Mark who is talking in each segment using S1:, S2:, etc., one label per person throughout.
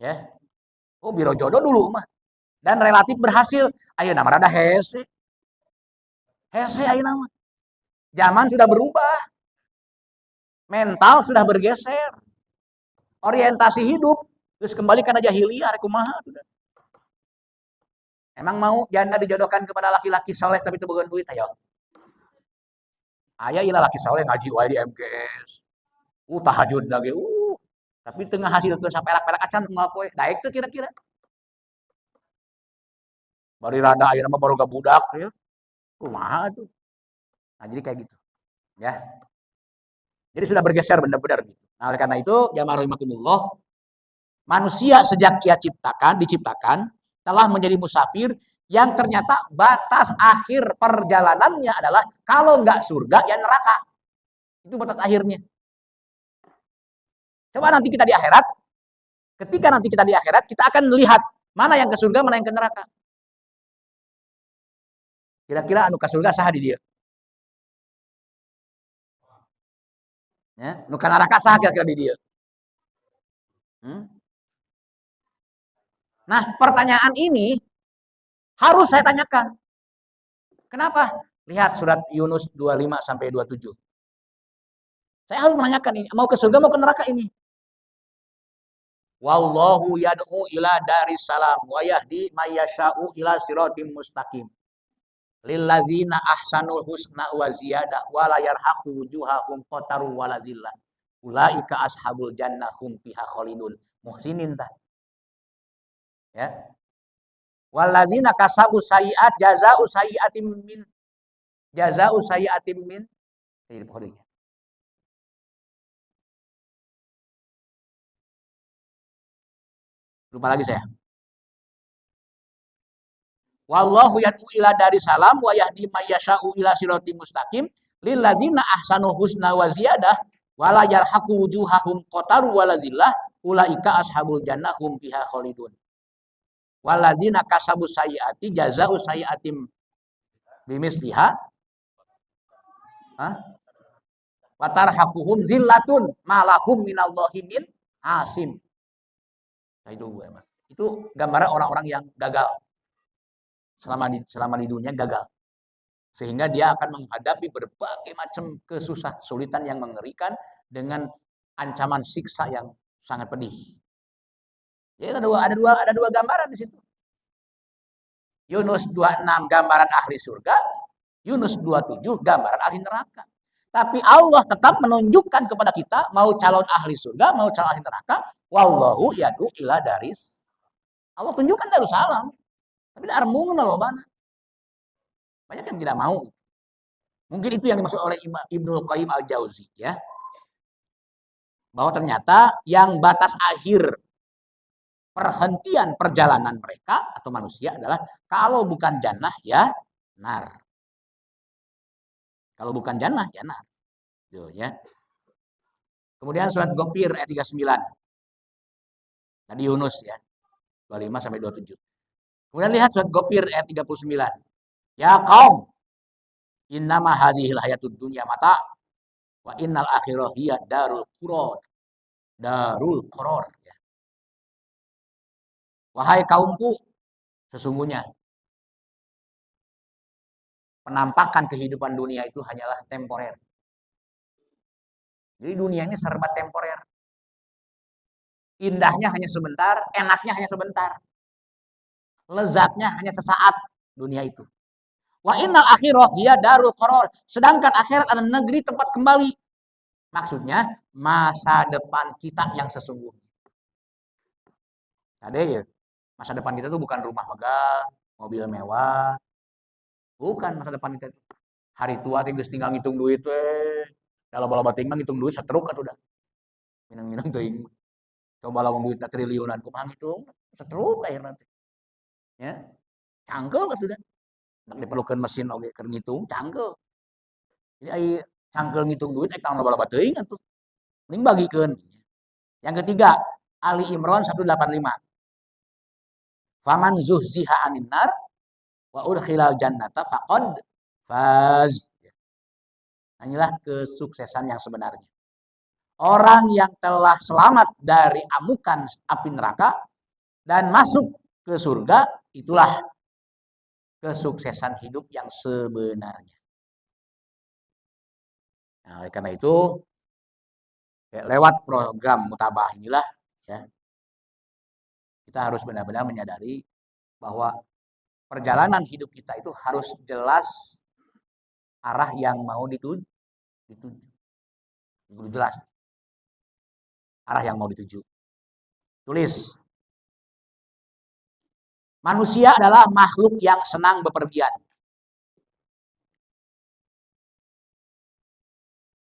S1: Ya. Oh, biro jodoh dulu mah. Dan relatif berhasil. Ayo nama rada hese. Hese ayo nama. Zaman sudah berubah. Mental sudah bergeser. Orientasi hidup. Terus kembalikan aja jahiliyah, kumaha. Emang mau janda dijodohkan kepada laki-laki soleh tapi itu bukan duit, ayo. Ayah ilah laki soleh ngaji wae di MGS. Tahajud lagi. Tapi tengah hasil ke perak-perak acan tengah poe. Daek tuh kira-kira. Bari rada ayeuna mah baru budak ya. Kumaha tuh. Nah, jadi kayak gitu. Ya. Jadi sudah bergeser benar-benar gitu. Nah, oleh karena itu, jamaah rahimakumullah, manusia sejak ia diciptakan telah menjadi musafir yang ternyata batas akhir perjalanannya adalah kalau nggak surga ya neraka. Itu batas akhirnya. Coba nanti kita di akhirat, ketika nanti kita di akhirat, kita akan melihat mana yang ke surga, mana yang ke neraka. Kira-kira anu ke surga sah di dia. Ya, anu ke neraka sah kira-kira di dia. Nah, pertanyaan ini harus saya tanyakan. Kenapa? Lihat surat Yunus 25 sampai 27. Saya harus menanyakan ini, mau ke surga mau ke neraka ini. Wallahu yad'u ila daris salam wa yahdi may yasha'u ila siratim mustaqim. Lilladzina ahsanul husna wa ziyadah wa la yarhaqu wujuhahum qataru wa la dhillah. Ulaika ashabul jannah hum fiha khalidun. Muhsinin tah. Ya. Walladzina kasabu sayiat jazaa'u sayiatim min jazaa'u sayiatim min. Ini pokoknya. Lupa lagi saya. Wallahu yad'u ila dari salam wa yahdi may yasha'u ila siratim mustaqim lil ladzina ahsanu husna wa ziyadah wa la yarhaqu wujuhahum qataru wa la dhillah ulaika ashabul jannah hum fiha khalidun. Walladzina kasabu sayyiati jazaa'u sayyiatim bimisliha wa tarhaquhum zillatun ma lahum minallahi min asim. Nah, itu gambaran orang-orang yang gagal selama di dunia gagal. Sehingga dia akan menghadapi berbagai macam kesulitan yang mengerikan dengan ancaman siksa yang sangat pedih. Jadi ada dua gambaran di situ. Yunus 26 gambaran ahli surga, Yunus 27 gambaran ahli neraka. Tapi Allah tetap menunjukkan kepada kita mau calon ahli surga, mau calon ahli neraka, wallahu yad'u ila daris. Allah tunjukkan Darussalam. Tapi ada armungun lobana. Banyak yang tidak mau. Mungkin itu yang dimaksud oleh Ibnu Qayyim al-Jauzi ya. Bahwa ternyata yang batas akhir perhentian perjalanan mereka atau manusia adalah kalau bukan jannah ya nar. Kalau bukan jannah ya nar. Gitu, ya. Kemudian surat Ghafir ayat 39. Tadi Yunus ya. 25 sampai 27. Kemudian lihat surat Ghafir ayat 39. Ya kaum, innama hadhil hayatud dunya mata wa innal akhirah hiya darul quror. Darul quror ya. Wahai kaumku, sesungguhnya penampakan kehidupan dunia itu hanyalah temporer. Jadi dunia ini serba temporer. Indahnya hanya sebentar, enaknya hanya sebentar. Lezatnya hanya sesaat dunia itu. Wa innal akhirah dia darul qaror. Sedangkan akhirat adalah negeri tempat kembali. Maksudnya masa depan kita yang sesungguhnya. Ada ya, masa depan kita itu bukan rumah megah, mobil mewah. Bukan masa depan kita itu. Hari tua tinggal ngitung duit we. Kalau bala bating mah ngitung duit setruk atuh dah. Minang-minang teuing. Coba lawan duit triliunan kumaha ngitung, setruk aya nanti. Ya. Cangkel atuh dah. Diperlukan mesin oge keur ngitung, cangkel. Jadi ai cangkel ngitung duit ek taon bala teuing atuh. Mending bagikeun. Yang ketiga, Ali Imran 185. Faman zuhziha 'anil nar wa udkhilal jannata faqad faz. Inilah kesuksesan yang sebenarnya. Orang yang telah selamat dari amukan api neraka dan masuk ke surga, itulah kesuksesan hidup yang sebenarnya. Nah, oleh karena itu, lewat program mutabah inilah, ya, kita harus benar-benar menyadari bahwa perjalanan hidup kita itu harus jelas arah yang mau dituju. Jelas arah yang mau dituju. Tulis. Manusia adalah makhluk yang senang bepergian.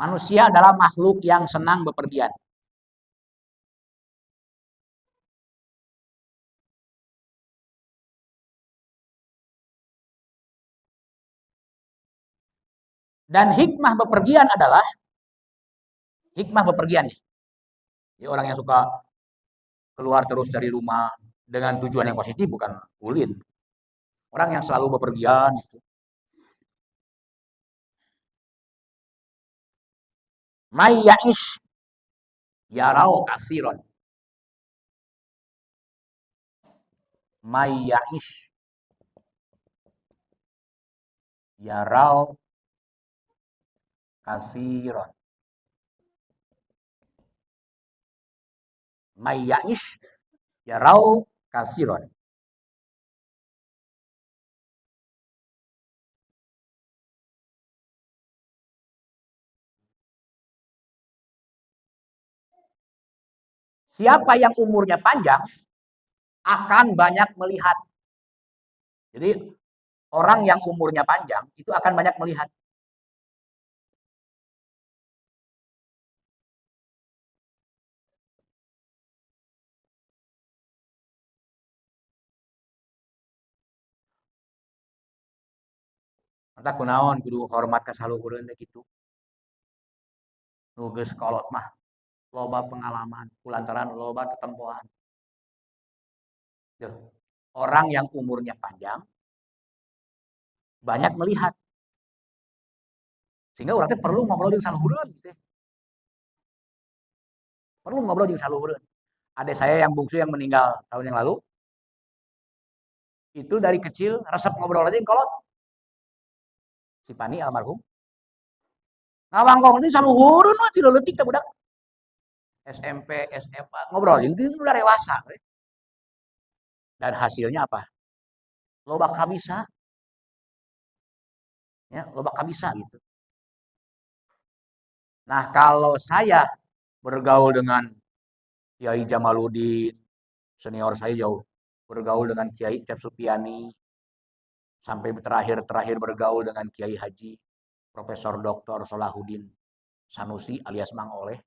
S1: Manusia adalah makhluk yang senang bepergian. Dan hikmah bepergian adalah hikmah bepergian. Jadi orang yang suka keluar terus dari rumah dengan tujuan yang positif, bukan ulin. Orang yang selalu bepergian itu. May ya'ish yarau kasiron. May ya'ish yarau kasiron. May ya'ish yarau kasiron. Siapa yang umurnya panjang akan banyak melihat. Jadi orang yang umurnya panjang itu akan banyak melihat. Mata kunaon kudu hormat ka saluhureun teh kitu. Nu geus kolot mah loba pengalaman, kulantaran loba tetempohan. Orang yang umurnya panjang banyak melihat. Sehingga orang teh perlu ngobrol jeung saluhureun gitu. Perlu ngobrol jeung saluhureun. Adik saya yang bungsu yang meninggal tahun yang lalu, itu dari kecil resep ngobrol aja yang kolot. Si Pani almarhum. Ngawangkong teh saluhureun mah ti leutik teh budak. SMP, SMA ngobrol itu udah dewasa. Dan hasilnya apa? Loba kabisa. Ya, loba kabisa gitu. Nah, kalau saya bergaul dengan Kiai Jamaluddin, senior saya jauh, bergaul dengan Kiai Cep Supiani, sampai terakhir bergaul dengan Kiai Haji Profesor Dr. Solahuddin Sanusi alias Mang Oleh.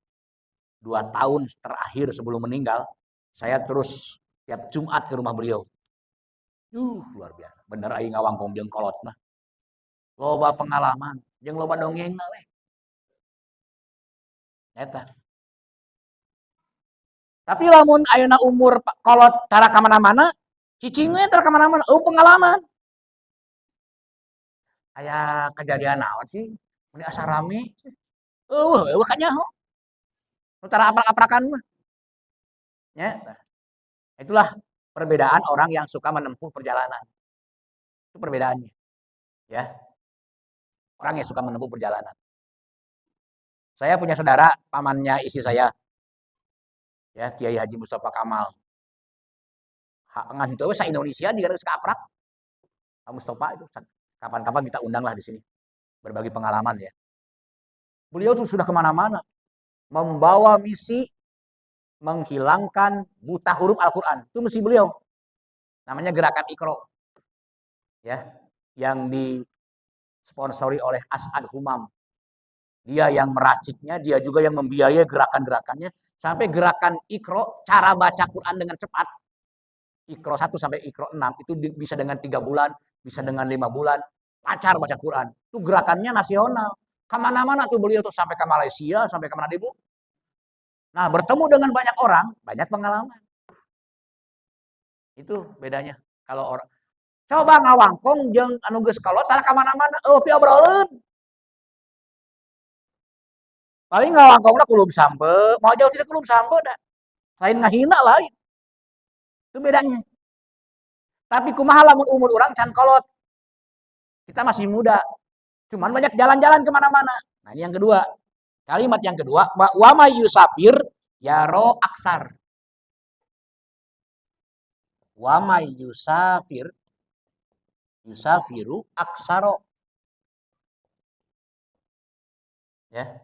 S1: 2 tahun terakhir sebelum meninggal, saya terus tiap Jumat ke rumah beliau. Luar biasa. Bener aing ngawangkong jeung kolot mah. Loba pengalaman, jeung loba dongeng we. Eta. Tapi lamun ayeuna umur kolot tara ka mana-mana, cicing we tara ka mana-mana, pengalaman. Aya kejadian naon sih? Mun asa rame. Eueuh kanyaho. Nu tara aprak-aprakan mah. Ya. Itulah perbedaan orang yang suka menempuh perjalanan. Itu perbedaannya. Ya. Orang yang suka menempuh perjalanan. Saya punya saudara, pamannya istri saya. Ya, Kiai Haji Mustafa Kamal. Ngan itu sa Indonesia juga geus kaaprak. Pak Mustafa itu kapan-kapan kita undang lah di sini. Berbagi pengalaman ya. Beliau tuh sudah kemana-mana. Membawa misi menghilangkan buta huruf Al-Quran. Itu misi beliau. Namanya Gerakan Iqra. Ya, yang disponsori oleh As'ad Humam. Dia yang meraciknya, dia juga yang membiayai gerakan-gerakannya. Sampai gerakan Iqra, cara baca Quran dengan cepat. Iqra 1 sampai Iqra 6, itu bisa dengan 3 bulan, bisa dengan 5 bulan. Lancar baca Quran. Itu gerakannya nasional. Kemana-mana tuh beliau tuh, sampai ke Malaysia, sampai ke mana ibu. Nah, bertemu dengan banyak orang, banyak pengalaman. Itu bedanya. Kalau orang coba ngawangkong jeung anu geus kolot tara ka mana-mana, pi obroleun. Paling ngawangkongna kulub sampe, mau jauh tidak kulub sampe dah. Lain ngahina lain. Itu bedanya. Tapi kumaha lamun umur orang can kolot. Kita masih muda. Cuman banyak jalan-jalan kemana-mana. Nah ini yang kedua. Kalimat yang kedua, wa may yusafir yaro aksar. Wa may yusafiru aksaro. Ya.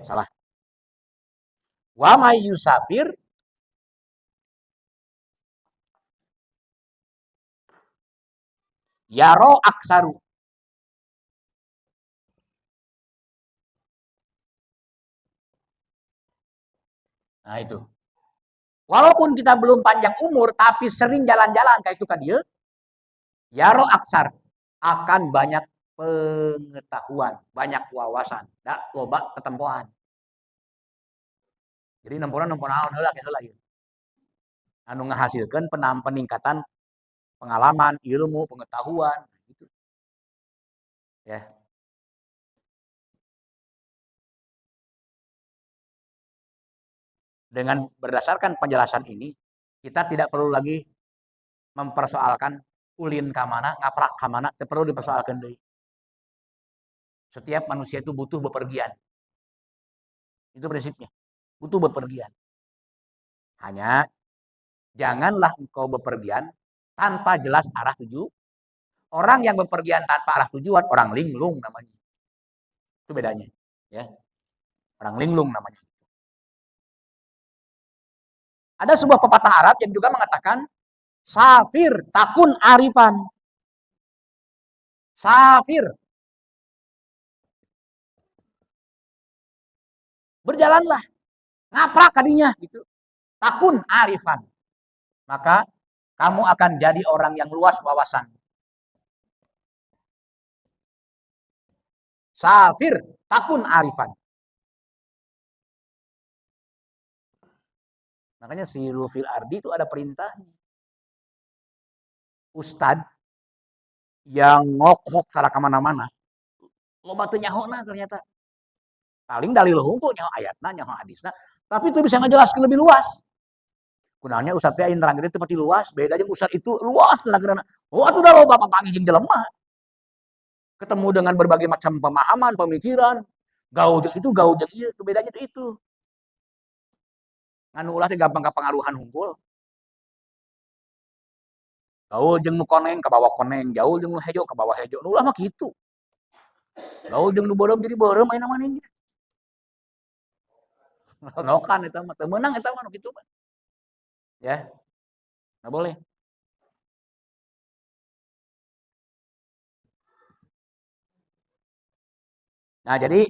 S1: Salah. Wa may yusafir yaro aksaru. Nah itu. Walaupun kita belum panjang umur, tapi sering jalan-jalan kayak itu kan dia, yaro aksar akan banyak pengetahuan, banyak wawasan, dak loba ketempoan. Jadi nempuran heula ke heula ieu. Anu ngahasilkeun peningkatan pengalaman, ilmu, pengetahuan gitu. Ya. Dengan berdasarkan penjelasan ini, kita tidak perlu lagi mempersoalkan ulin ka mana, ngaprak ka mana, teu perlu dipersoalkan deui. Setiap manusia itu butuh bepergian. Itu prinsipnya. Butuh bepergian. Hanya janganlah engkau bepergian tanpa jelas arah tuju. Orang yang bepergian tanpa arah tujuan, orang linglung namanya. Itu bedanya. Ya. Orang linglung namanya. Ada sebuah pepatah Arab yang juga mengatakan, safir takun arifan. Safir. Berjalanlah. Ngaprak kadinya gitu. Takun arifan. Maka kamu akan jadi orang yang luas wawasan. Safir takun arifan. Makanya si Rufil Ardi itu ada perintahnya. Ustad yang ngokok cara kemana-mana. Loba teu nyahona ternyata. Paling dalil hungkul nyaho ayatna, nyaho hadisna. Tapi itu bisa ngejelaskan lebih luas. Kunanya Ustad teh ayeuna nerangkeun teh pati luas, beda jeung Ustad itu luas nerangkeunna. Oh atuh da loba papanggih jeung jelema. Ketemu dengan berbagai macam pemahaman, pemikiran. Gaul jeung itu, gaul jeung ieu, bedanya itu. Anu ulah teh gampang kapangaruhan hungkul. Gaul jeung nu koneng ka bawah koneng, gaul jeung nu hejo ka bawah hejo. Nu ulah mah kitu. Gaul jeung nu beureum jadi beureum ayeuna mah nih. Nokan eta mah teu meunang eta mah nu kitu mah. Ya. Enggak boleh. Nah, jadi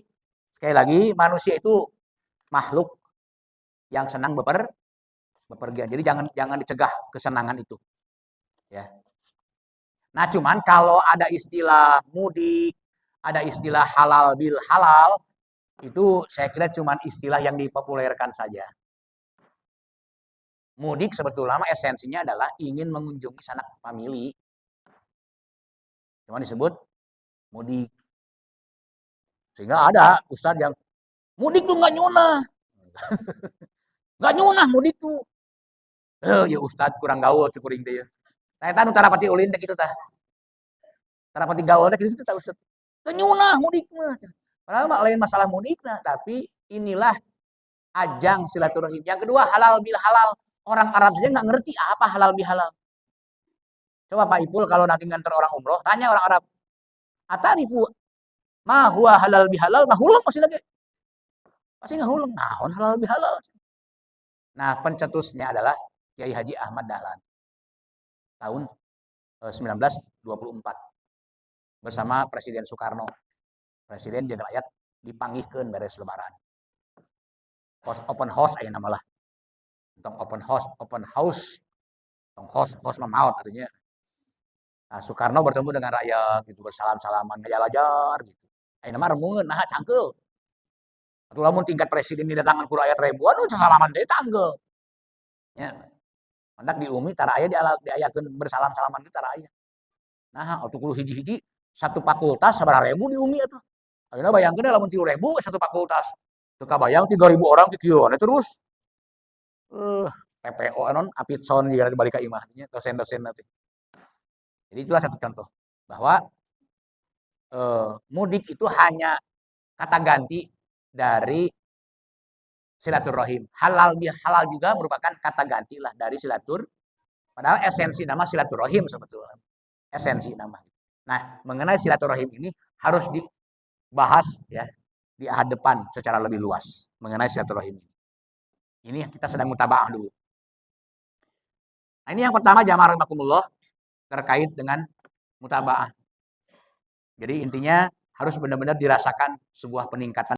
S1: sekali lagi manusia itu makhluk yang senang bepergian. Jadi jangan dicegah kesenangan itu. Ya. Nah, cuman kalau ada istilah mudik, ada istilah halal bil halal, itu saya kira cuman istilah yang dipopulerkan saja. Mudik sebetulnya esensinya adalah ingin mengunjungi sanak famili. Cuma disebut mudik. Sehingga ada ustadz yang mudik tuh nggak nyunah. Nggak nyunah mudik tuh. Ya ustadz kurang gaul cukuring teh ya. Nah, eta nu tarapati ulin teh kitu tah. Tarapati gaul teh kitu tah ustadz. Teu nyunah mudik mah. Padahal mah lain masalah mudikna, tapi inilah ajang silaturahim. Yang kedua halal bil halal. Orang Arab saja nggak ngerti apa halal bil halal. Coba Pak Ipul kalau nanti nganter orang umroh, tanya orang Arab. Atarifu ma huwa halal bihalal ngahuleng pasti lagi. Pasti ngahuleng. Naon halal bihalal. Nah, pencetusnya adalah Kiai Haji Ahmad Dahlan. Tahun 1924. Bersama Presiden Soekarno. Presiden jeung rakyat dipanggihkeun beres lebaran. Open house aya nama lah. Tong open house. Tong house mah maot artinya. Nah, Soekarno bertemu dengan rakyat gitu bersalam-salaman ngajalajar gitu. Ayeuna mah remungeun nah cangkeul. Atuh lamun tingkat presiden didatangan ku rakyat ribuan salaman deui tanggel. Ya. Mendak di UMI tara aya diayakeun bersalam-salaman teh tara aya. Nah, atuh kudu hiji-hiji satu fakultas sabaraha ribu di UMI atuh. Ayeuna bayangkeun lamun 3.000 satu fakultas. Teu kabayang 3.000 orang di kieu terus. TPO non apitson juga nanti balik ke imahnya dosen-dosen nanti. Jadi itulah satu contoh bahwa mudik itu hanya kata ganti dari silaturahim. Halal juga merupakan kata ganti lah dari padahal esensi nama silaturahim sebetulnya. Esensi nama. Nah, mengenai silaturahim ini harus dibahas ya di hadapan secara lebih luas mengenai silaturahim ini. Ini kita sedang mutabaah dulu. Nah, ini yang pertama jamaah rahimakumullah terkait dengan mutabaah. Jadi intinya harus benar-benar dirasakan sebuah peningkatan